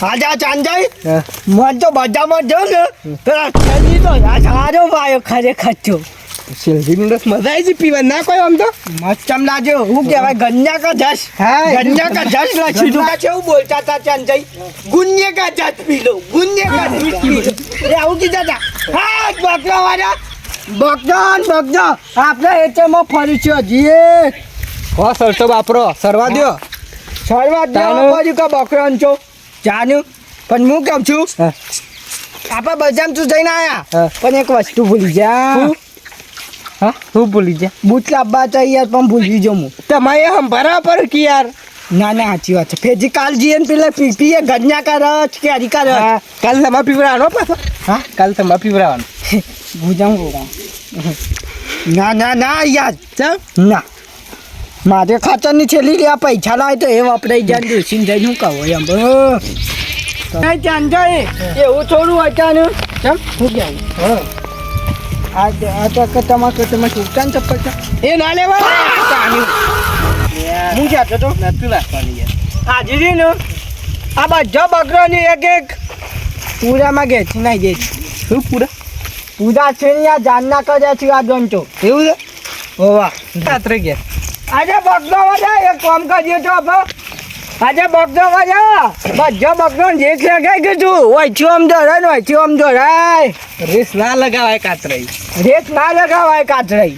આજા ચાંજાઈ મન તો બધામાં જો ને પેલા ખેલી તો સારો ભાઈ ખરેખર છો શેરડીનો રસ મજા આવી છે પીવા ના કોઈ આમ તો મસ્તમ લાજો હું કહેવાય ગન્યા કા જશ ગન્યા કા જશ લખી દઉં કેવું બોલતા હતા ચાંજાઈ ગુન્યા કા જશ પી લો ગુન્યા કા જશ પી લો એ આવું કીધા હતા હા બકરા વાળા બકરા આપણે એચમાં ફરીશું હજી હો સરસો બાપરો સરવા દ્યો સરવા દ્યો બાજુ કા બકરા છો જાનું પણ હું કેમ છું આપણે બજારમાં તું જઈને આયા પણ એક વસ્તુ ભૂલી જા હા હું ભૂલી જા બૂટ લાવવા તો યાર પણ ભૂલી જો હું તમારે હમ બરાબર કે યાર ના ના સાચી વાત છે ફેજી કાલ જઈએ ને પેલા પીપીએ ગન્યા કા રસ કે હરી કા રસ કાલ તમારે પીવડાવવાનો પાછો હા કાલ તમારે પીવડાવવાનો ભૂજામ ગોળા ના ના ના યાર ચાલ ના મારે ખાતરની છેલ્લી લે પૈસા લાવે તો એ વપરાઈ જાય દોશીને જઈને હું કહું એમ ચાંદ એવું થોડું અચાનક કેમ શું કહેવું આ તો તમારે સુલતાન ચપ્પલ છે એ ના લેવા હું કહેતો તો નથી રાખવાની યાર હાજરી ને આ બધા બકરાની એક પૂરામાં ઘેરથી નાઈ દે શું પૂરા છે ને આ જાનના કર્યા છે આ દોંચો એવું છે હોવા રાત્રે ગયા આજે બકરો વાજા એક કામ કરીએ તો આપણે આજે બકરો વાજા બધા બકરો રેસ લગાઈ ગયું ઓયથી આમ દોરાય ઓયથી આમ દોરાય રેસ ના લગાવાય કાતરાઈ રેસ ના લગાવાય કાતરાઈ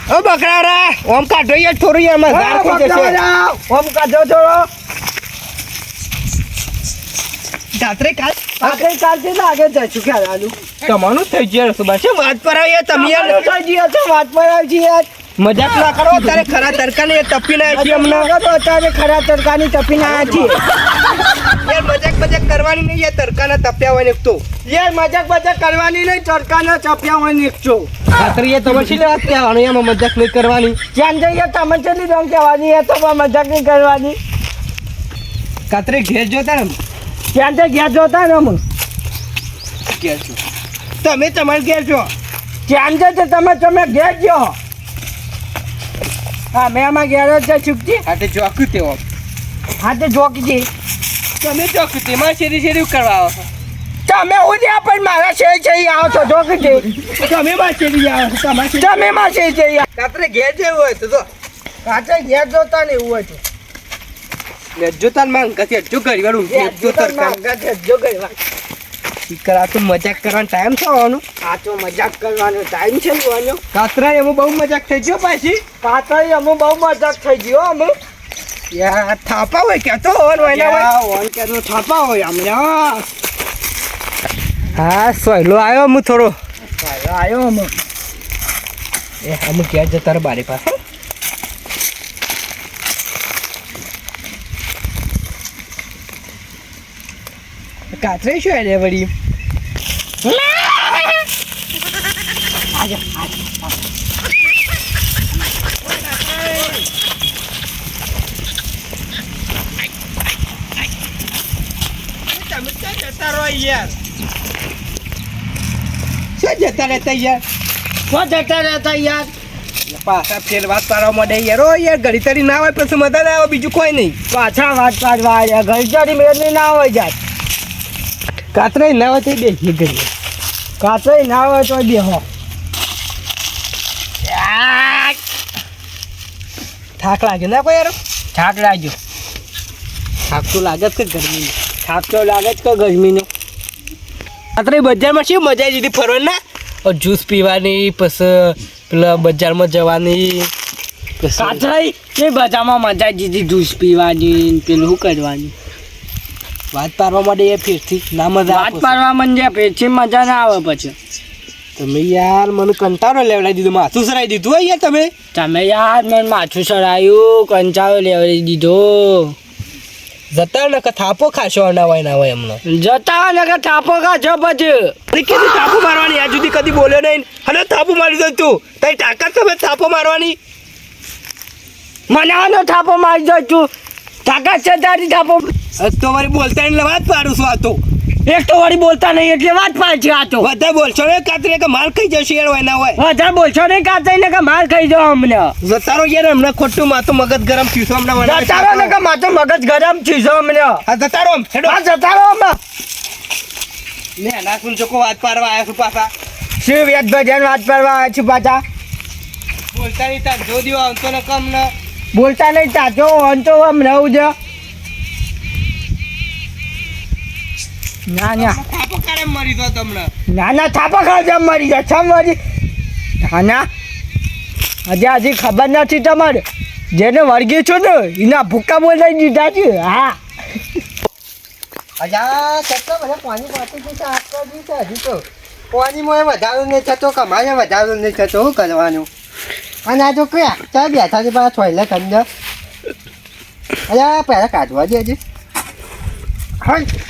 ઓ બકરા રા ઓમ કાઢો યાર થોડું યાર મજા આવી જશે ઓમ કાઢો થોડો રાત્રે કાલ કાલથી લાગે જશું ખ્યાલ આલું તમારું થઈ ગયું સુબા છે વાત પર આવીએ તમે યાર વાત પર આવી યાર મજાક ના કરો તારે ખરા તડકાને તપી ના છે અમને અત્યારે ખરા તડકાની તપી ના છીએ યાર મજાક કરવાની નહીં યાર તડકાના તપ્યા હોય ને તો યાર મજાક કરવાની નહીં તડકાના તપ્યા હોય નીકળો રાત્રે તમે શી વાત કહેવાનું એમાં મજાક નહીં કરવાની ક્યાં જઈએ તમે ચલી દો કહેવાની એ તો મજાક નહીં કરવાની કાતરે ઘેર જોતા ને ક્યાં તે ઘેર જોતા ને અમે ઘેર છો તમે તમારે ઘેર છો ક્યાં છે તમે ઘેર જો હા મેં આમાં ઘેર જ છે ચૂકતી હા તે ચોખ્ખું તેવો હા તે જોકજી તમે ચોખ્ખું તેમાં શેરી કરવા આવો તમે ઉદ્યા પણ મારા છે આવો છો જોકજી તમે માં શેરી આવો તમારે તમે માં છે રાત્રે ઘેર જેવું હોય તો જો કાચે ઘેર જોતા ને એવું હોય તો જોતા માંગ કથી હજુ ઘડી વાળું જો તરકા જો ગઈ વાત કરા તો મજાક કરવાનો ટાઈમ છે આવવાનો આ તો મજાક કરવાનો ટાઈમ છે જોવાનો કાતરા એમાં બહુ મજાક થઈ ગયો પાછી કાતરી અમે બહુ મજાક થઈ ગયો અમે યાર થાપા હોય કે તો ઓન હોય ઓન કે થાપા હોય અમને હા સોયલો આવ્યો હું થોડો આવ્યો અમે એ અમુક ક્યાં જતા રે બારી પાસે કાતરે શું રે વળી જતા રહેતા યાર પાછા ફેર વાત પાડવા માંડે યાર ઓ યાર ઘડી તરી ના હોય પછી મજા ના આવે બીજું કોઈ નહીં પાછા વાત પાડવા આવ્યા ઘરચારી મેળની ના હોય જાત કાતરે ના હોય તો બેસી ગઈ કાતરી ના હોય તો બેહો થાક લાગ્યો ના કોઈ યાર થાક લાગ્યો થાક તો લાગે જ કે ગરમી થાક તો લાગે જ કે ગરમીનો રાત્રે બજારમાં શું મજા આવી હતી ફરવાના જ્યુસ પીવાની પછી પેલા બજારમાં જવાની કાતરાઈ એ બધામાં મજા જીધી જ્યુસ પીવાની પેલું શું કરવાની વાત પાડવા માટે એ ફેરથી ના મજા વાત પાડવા માંડ્યા પેછી મજા ના આવે પછી તમે યાર મને કંટાળો લેવડાવી દીધો માથું સરાઈ દીધું હોય યાર તમે યાર મને માથું સરાયું કંટાળો લેવડાવી દીધો જતા ને કે થાપો ખાશો ના હોય એમનો જતા ને કે થાપો ખાશો પછી કીધું થાપો મારવાની આ સુધી કદી બોલ્યો નહીં અને થાપો મારી દઉં તું તારી તાકાત તમે થાપો મારવાની મને આનો થાપો મારી દઉં છું તાકાત છે તારી થાપો તો મારી બોલતા એટલે વાત પાડું છું આ તો એક તો વળી બોલતા નહીં એટલે વાત પાછી આ તો વધારે બોલશો ને કાતરે કે માલ ખાઈ જશે યાર એના હોય વધારે બોલશો નહીં કાતરી ને કે માર ખાઈ જાઓ અમને જતારો યાર હમણાં ખોટું માથું મગજ ગરમ થયું છે હમણાં જતારો ને કે માથું મગજ ગરમ થયું અમને હા જતારો હેડો આ જતારો અમે ને ના સુન ચોકો વાત પાડવા આયા છું પાછા શું વેદ ભજન વાત કરવા આવ્યા છું પાછા બોલતા નહીં તાર જો દીવા અંતો ને કમ ને બોલતા નહીં તાજો અંતો અમને ઉજો ના ના થાપો કારે મરી દો તમને ના ના થાપા ખાવા મરી જાય છમ મરી ના ના હજી ખબર નથી તમારે જેને વળગી છો ને એના ભૂકા બોલાવી દીધા છે હા અજા કેટલો બધા પાણી પાતી છે હાથ કરી છે હજી તો પાણીમાં વધારો નહીં થતો કમારે વધારો નહીં થતો શું કરવાનું અને આ તો કયા ચાલ બેઠા છે પાછા થોઈલે કંદર અલ્યા પહેલાં કાઢવા દે હજી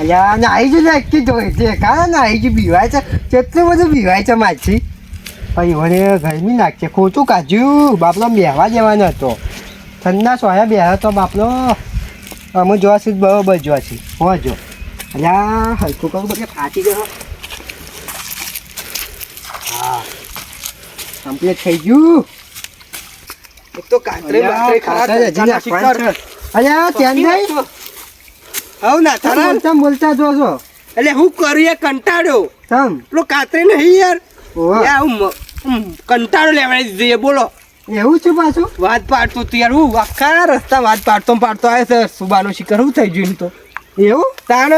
અલ્યા નાહી જ નાખી જોઈ છે કારણ નાહી જ બીવાય છે કેટલું બધું બીવાય છે માછી પછી વળે ગરમી નાખશે ખોટું કાઢ્યું બાપલો બેહવા જવાનો હતો ઠંડા સોયા બેહ્યો તો બાપલો અમે જોવા છે બરોબર જોવા છે હો જો અલ્યા હલકું કરું બધે ફાટી ગયો હા કમ્પ્લીટ થઈ ગયું એક તો કાતરે બાતરે ખાવા અલ્યા ત્યાં નહીં હવ ના તારા બોલતા બોલતા જો છો એટલે હું કરું યાર કંટાળ્યો તમ પેલો કાતરે નહીં યાર ઓહો યાર હું કંટાળો લેવાડી દીધો બોલો એવું છે પાછું વાત પાડતો તો યાર હું આખા રસ્તા વાત પાડતો આવે છે સુબાનો શિકાર હું થઈ ગયું તો એવું તાણ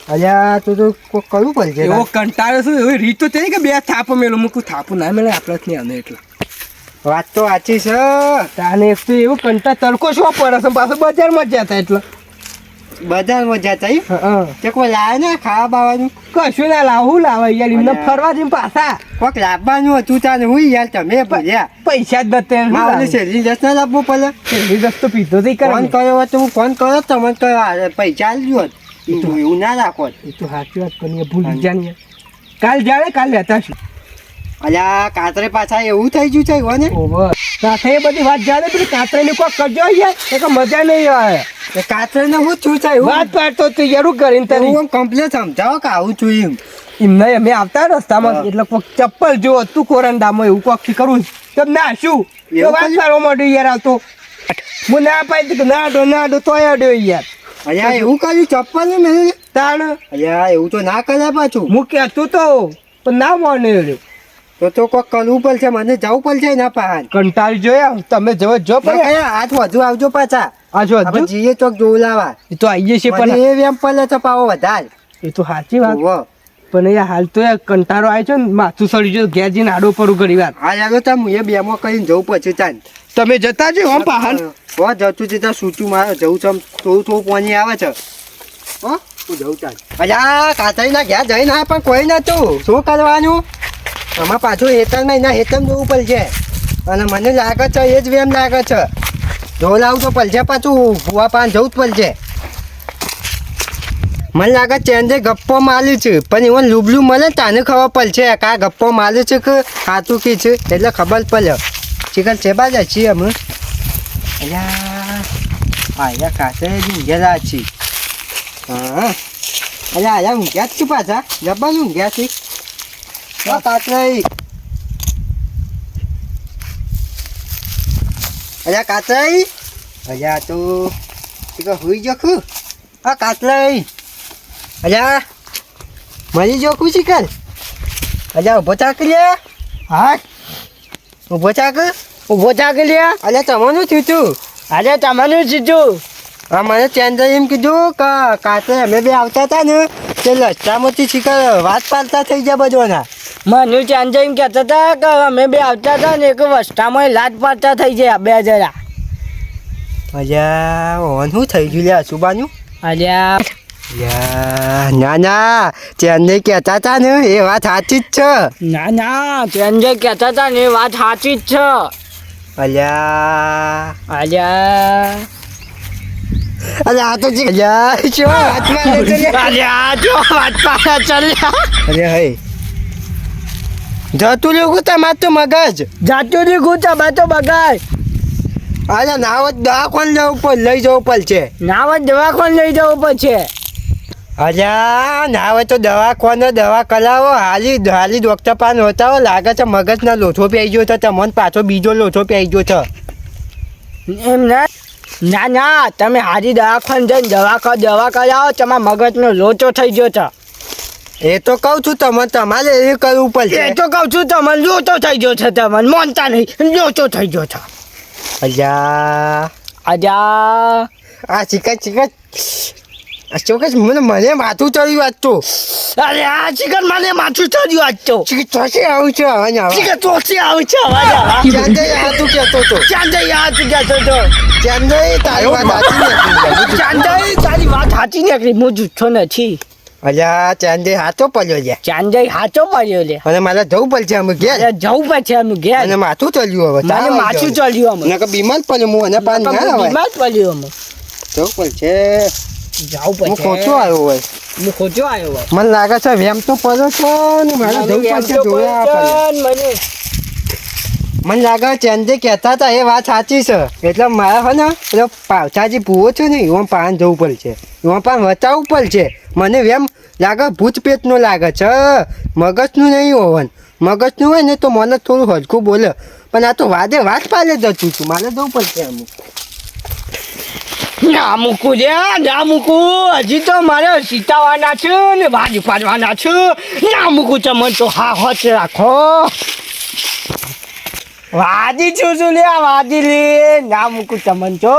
અલ્યા તું તો કોક કરવું પડશે એવો કંટાળો છે એવી રીત તો તે કે બે થાપો મેલું મૂકું થાપું ના મેળે આપણે જ નહીં આને એટલે વાત તો સાચી છે તાને એક તો એવું તડકો શું પડે છે પાછો બજારમાં જ જતા એટલે બજારમાં જતા હા તે કોઈ લાવે ને ખાવા બાવાનું કશું ના લાવું લાવે યાર એમને ફરવા જઈને પાછા કોક લાવવાનું હતું તાને હું યાર તમે ભર્યા પૈસા જ દતે મારે શેરડી દસ ના લાવવું પડે દસ્તો પીધો થી ફોન કર્યો હોત તો હું ફોન કર્યો તમને કહ્યો પૈસા આલ્યો હોત એવું ના રાખો એ તો સાચી વાત કરી ભૂલી જાણીએ કાલ જાણે કાલ લેતા છું અલ્યા કાતરે પાછા એવું થઈ ગયું છે હો ને ઓવર સાથે એ બધી વાત જાણે પેલી કાતરે ની કોઈ કરજો યાર એ મજા નહીં આવે કાતરે ને હું છું છે વાત પાડતો તું યાર કરીને તને હું કમ્પ્લેટ સમજાવો કે આવું છું એમ એમને અમે આવતા રસ્તામાં એટલે કોક ચપ્પલ જો તું કોરંડામાં એવું કોક કરવું તો ના શું એવું વાત કરવા માંડ્યું યાર આવતો હું ના પાડી કે ના ડો તોય અડ્યો યાર અલ્યા એવું કર્યું ચપ્પલ ને મેં તાણ અલ્યા એવું તો ના કરે પાછું હું કહેતું તો પણ ના માને તો કોક કરવું પડશે મને જવું પડશે ના પહાડ કંટાળી જોયા તમે જો પણ હાથ વધુ આવજો પાછા આ જો આપણે જઈએ તો જોવું લાવા એ તો આવીએ છીએ મને પણ એ વેમ પડે તો પાવો વધારે એ તો સાચી વાત ઓહો. પણ યાર હાલ તો યાર કંટાળો આવ્યો છે ને માથું સડી જો ઘેર જઈને આડો પડું ઘણી વાર હા યાર તો હું એ બેમાં કરીને જવું પછી તાન તમે જતા જો હમ પહાડ હો જતું જતા સૂચું મારે જવું છે થોડું પાણી આવે છે હો હું જવું તાન અલ્યા કાતરીના ઘેર જઈને આ પણ કોઈ નતું શું કરવાનું આમાં પાછું હેતર નહીં ના હેતર જવું પડશે અને મને લાગે છે એ જ વેમ લાગે છે જો લાવું તો પડશે પાછું ભૂવા પાન જવું જ પડશે મને લાગે ચેન્જે ગપ્પો માલ્યું છે પણ એમાં લુબલું મળે તાને ખબર પડશે કા ગપ્પો માલ્યું છે કે ખાતું કી છે એટલે ખબર પડે ચિકન ચેબા જાય છીએ અમે અલ્યા આયા કાસે જ ઊંઘેલા છીએ હા અલ્યા આયા ઊંઘ્યા જ છું પાછા જબ્બાનું ઊંઘ્યા છે કાતરાઈ અલ્યા કાતરાઈ અલ્યા તો હુઈ જખું હા કાતરાઈ અલ્યા મરી જોખું શીખર અલ્યા ઉભો ચાક લ્યા હા ઉભો ચાક ઉભો થાકી લ્યા અલ્યા તમારું થયું તું અરે તમારું સીધું હા મને ચેન્જર એમ કીધું કે કાતરે અમે બે આવતા હતા ને તે લસ્તામાંથી શીખર વાત પાડતા થઈ ગયા બધોના મને ચાંદ એમ કહેતા હતા કે અમે બે આવતા હતા ને એક વસ્તામાં લાત પાડતા થઈ ગયા બે જરા અલ્યા ઓન શું થઈ ગયું લ્યા સુબાનું અલ્યા ના ના ચેન્નઈ કહેતા હતા ને એ વાત સાચી જ છે ના ચંજય કહેતા હતા ને એ વાત સાચી જ છે અલ્યા અલ્યા અલ્યા આ તો અલ્યા શું વાતમાં લે છે લ્યા? અલ્યા જો વાત પાડતા ચાલ્યા અરે હે જતું રહ્યું તમાર તો મગજ જાતું ની ગુચા બાતો બગાડ અલ્યા નાવત દવાખાને જવું પડ લઈ જવું પડશે નાવા દવાખાને લઈ જવું પડશે અલ્યા ના હોય તો દવા કરાવો હાલી ડોક્ટર પાસે હોતા લાગે છે મગજના લોથો પી ગયો છે તમને પાછો બીજો લોથો પી ગયો છે એમ ના તમે હારી દવાખાને જઈને દવા કરાવો તમારા મગજનો લોચો થઈ ગયો છે. એ તો કહું છું તમારે એ કરવું પડશે. એ તો કહું છું તમને લોચો થઈ ગયો છે, તમને માનતા નહીં, લોચો થઈ ગયો છે. અલ્યા આ ચિકન ચોક્કસ મને માથું ચડ્યું આજ તો. અરે આ ચિકન મને માથું ચડ્યું આજ તો. ચિકન ચોસી આવું છે ચિકન ચોસી આવું છે અવાજ. ચાંદઈ હાથું કહેતો તો. ચાંદઈ તારી વાત સાચી નીકળી, હું જૂઠો નથી. અલ્યા ચાંદઈ હાથો પડ્યો છે. ચાંદઈ હાચો પડ્યો લે. અને મારે જવું પડશે અમે ઘેર. જવું પડશે અમે ઘેર. અને માથું ચડ્યું હવે. મને માથું ચડ્યું અમે. બીમાર પડ્યો હું અને પાન ના આવે. બીમાર પડ્યો અમે. જવું પડશે. જાવું પડશે. હું ખોટો આવ્યો હોય. મને લાગે છે વેમ તો પડ્યો છે ને મારે જવું પડશે જોયા પડે. મને લાગે ચેન્જે કહેતા હતા એ વાત સાચી છે. એટલે મારે હે ને પેલો પાવછાજી ભૂવો છે ને એમાં પાન જવું પડશે, એમાં પાન વચાવવું પડશે. મને વેમ લાગે ભૂત પેટનો લાગે છે, મગજનું નહીં હોવન. મગજનું હોય ને તો મને થોડું હલકું બોલે, પણ આ તો વાત પાલે જતું છું. મારે જવું પડશે અમુક. ના મૂકું હજી તો મારે સીતાવાના છે ને ભાજી પાડવાના છે. ના મૂકું ચમન તો હા હોત રાખો. વાદી છું લે, વાદી લે. ના મૂકું ચમન તો